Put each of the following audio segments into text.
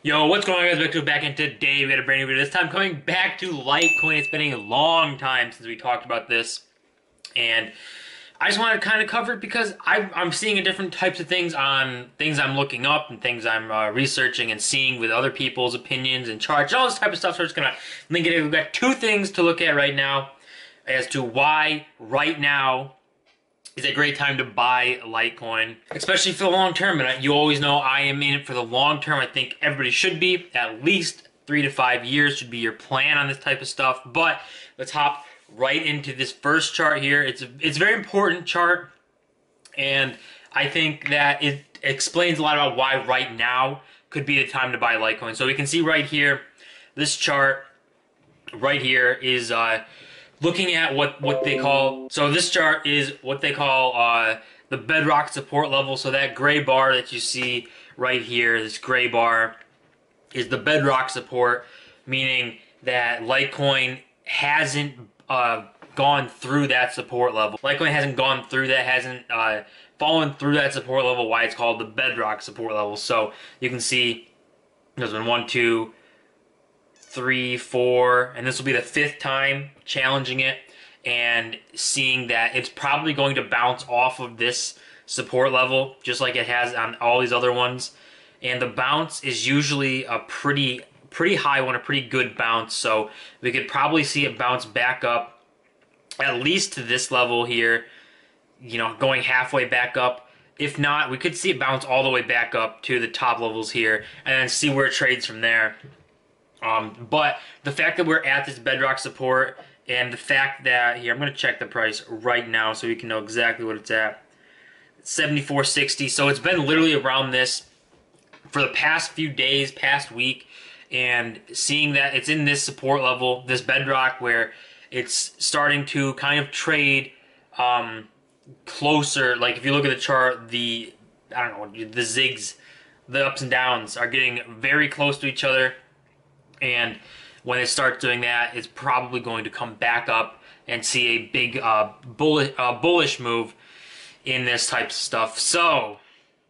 Yo, what's going on, guys? Back and today we had a brand new video. This time coming back to Litecoin. It's been a long time since we talked about this, and I just want to kind of cover it because I'm seeing different types of things on things I'm looking up and things I'm researching and seeing with other people's opinions and charts and all this type of stuff. So we're just gonna link it in. We've got two things to look at right now as to why right now is a great time to buy Litecoin, especially for the long term. And you always know I am in it for the long term. I think everybody should be. At least 3 to 5 years should be your plan on this type of stuff. But let's hop right into this first chart here. It's a very important chart, and I think that it explains a lot about why right now could be the time to buy Litecoin. So we can see right here, this chart right here is looking at what they call, so this chart is what they call the bedrock support level. So that gray bar that you see right here, this gray bar, is the bedrock support, meaning that Litecoin hasn't gone through that support level. Litecoin hasn't gone through that, hasn't fallen through that support level, why it's called the bedrock support level. So you can see there's been 1, 2, 3, 4, and this will be the 5th time challenging it and seeing that it's probably going to bounce off of this support level just like it has on all these other ones. And the bounce is usually a pretty high one, a pretty good bounce. So we could probably see it bounce back up at least to this level here, you know, going halfway back up. If not, we could see it bounce all the way back up to the top levels here and then see where it trades from there. But the fact that we're at this bedrock support and the fact that, here, I'm going to check the price right now so we can know exactly what it's at. 74.60. So it's been literally around this for the past few days, past week, and seeing that it's in this support level, this bedrock, where it's starting to kind of trade closer. Like if you look at the chart, the zigs, the ups and downs are getting very close to each other. And when it starts doing that, it's probably going to come back up and see a big bullish move in this type of stuff. So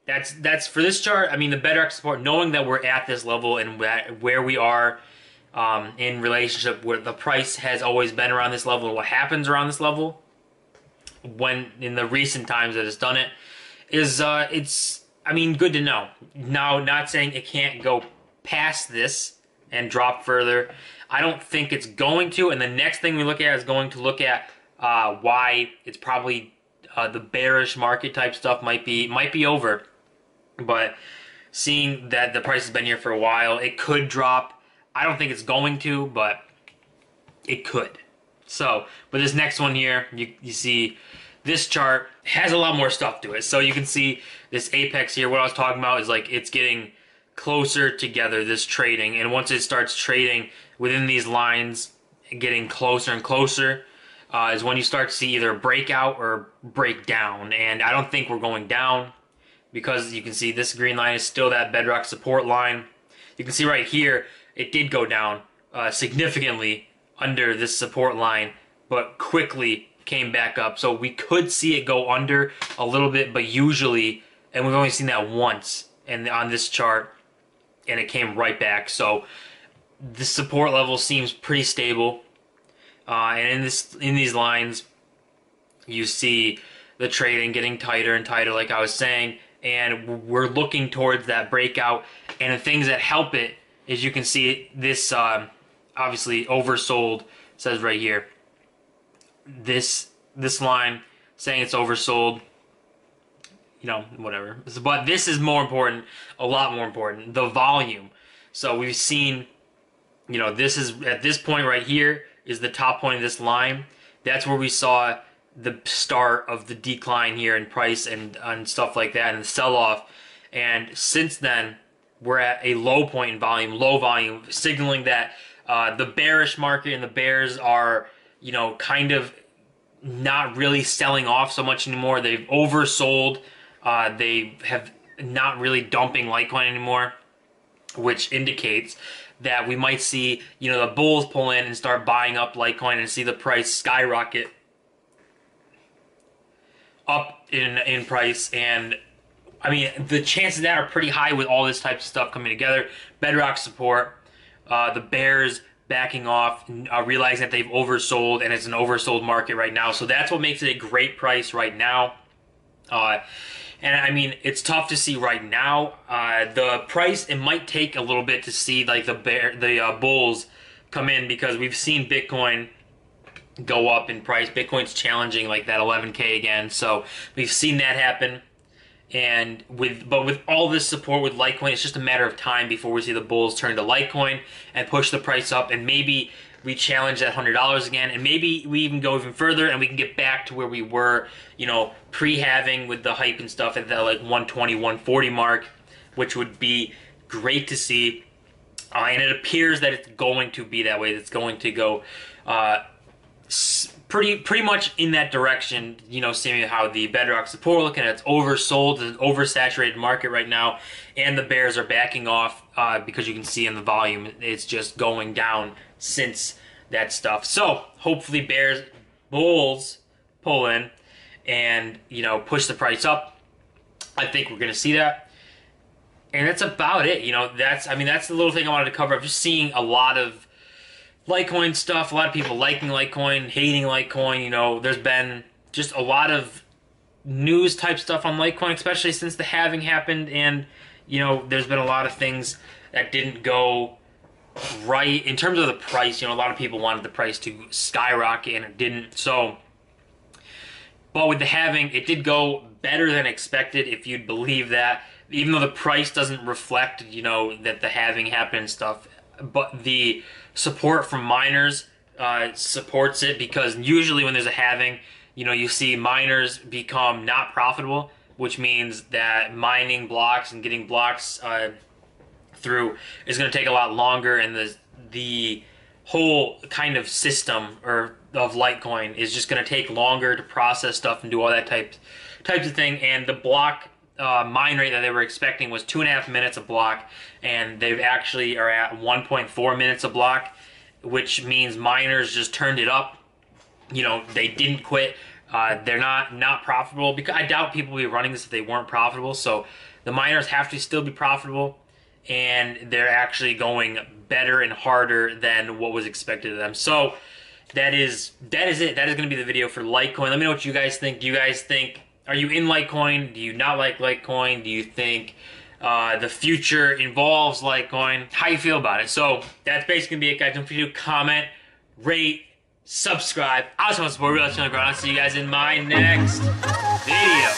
that's for this chart. I mean, the bedrock support, knowing that we're at this level and where we are in relationship where the price has always been around this level and what happens around this level when in the recent times that it's done it is it's, I mean, good to know. Now, not saying it can't go past this and drop further. I don't think it's going to, and the next thing we look at is going to look at why it's probably the bearish market type stuff might be over. But seeing that the price has been here for a while, it could drop. I don't think it's going to, but it could. So, but this next one here, you see this chart has a lot more stuff to it. So you can see this apex here, what I was talking about is like it's getting closer together, this trading, and once it starts trading within these lines, getting closer and closer, is when you start to see either breakout or break down. And I don't think we're going down because you can see this green line is still that bedrock support line. You can see right here it did go down significantly under this support line, but quickly came back up. So we could see it go under a little bit, but usually, and we've only seen that once and on this chart, and it came right back. So the support level seems pretty stable, and in these lines you see the trading getting tighter and tighter, like I was saying, and we're looking towards that breakout. And the things that help it is you can see this obviously oversold, says right here, this line saying it's oversold, you know, whatever. But this is more important, a lot more important, the volume. So we've seen, you know, this is at this point right here is the top point of this line. That's where we saw the start of the decline here in price and stuff like that, and the sell-off. And since then, we're at a low point in volume, low volume, signaling that the bearish market and the bears are, you know, kind of not really selling off so much anymore. They've oversold. They have not really dumping Litecoin anymore, which indicates that we might see, you know, the bulls pull in and start buying up Litecoin and see the price skyrocket up in price. And I mean, the chances of that are pretty high with all this type of stuff coming together. Bedrock support, the bears backing off, realizing that they've oversold, and it's an oversold market right now. So that's what makes it a great price right now. And I mean, it's tough to see right now. The price, it might take a little bit to see like the bulls come in, because we've seen Bitcoin go up in price. Bitcoin's challenging like that 11K again, so we've seen that happen. And with all this support with Litecoin, it's just a matter of time before we see the bulls turn to Litecoin and push the price up, and maybe we challenge that $100 again, and maybe we even go even further and we can get back to where we were, you know, pre-halving with the hype and stuff at that like 120, 140 mark, which would be great to see. And it appears that it's going to be that way. It's going to go pretty much in that direction, you know, seeing how the bedrock support looking at, it's oversold, it's an oversaturated market right now, and the bears are backing off because you can see in the volume it's just going down since that stuff. So hopefully bulls pull in and, you know, push the price up. I think we're going to see that. And that's about it. You know, that's the little thing I wanted to cover. I'm just seeing a lot of Litecoin stuff, a lot of people liking Litecoin, hating Litecoin. You know, there's been just a lot of news type stuff on Litecoin, especially since the halving happened, and, you know, there's been a lot of things that didn't go right in terms of the price. You know, a lot of people wanted the price to skyrocket, and it didn't. So, but with the halving, it did go better than expected, if you'd believe that, even though the price doesn't reflect, you know, that the halving happened and stuff. But the support from miners supports it, because usually when there's a halving, you know, you see miners become not profitable, which means that mining blocks and getting blocks through is going to take a lot longer, and the whole kind of system of Litecoin is just going to take longer to process stuff and do all that types of thing. And the block mine rate that they were expecting was 2.5 minutes a block, and they actually are at 1.4 minutes a block, which means miners just turned it up. You know, they didn't quit. They're not profitable, because I doubt people would be running this if they weren't profitable. So the miners have to still be profitable, and they're actually going better and harder than what was expected of them. So that is it. That is going to be the video for Litecoin. Let me know what you guys think. Do you guys think, are you in Litecoin? Do you not like Litecoin? Do you think the future involves Litecoin? How you feel about it? So that's basically going to be it, guys. Don't forget to comment, rate, subscribe. I also want to support Real Channel Ground. I'll see you guys in my next video.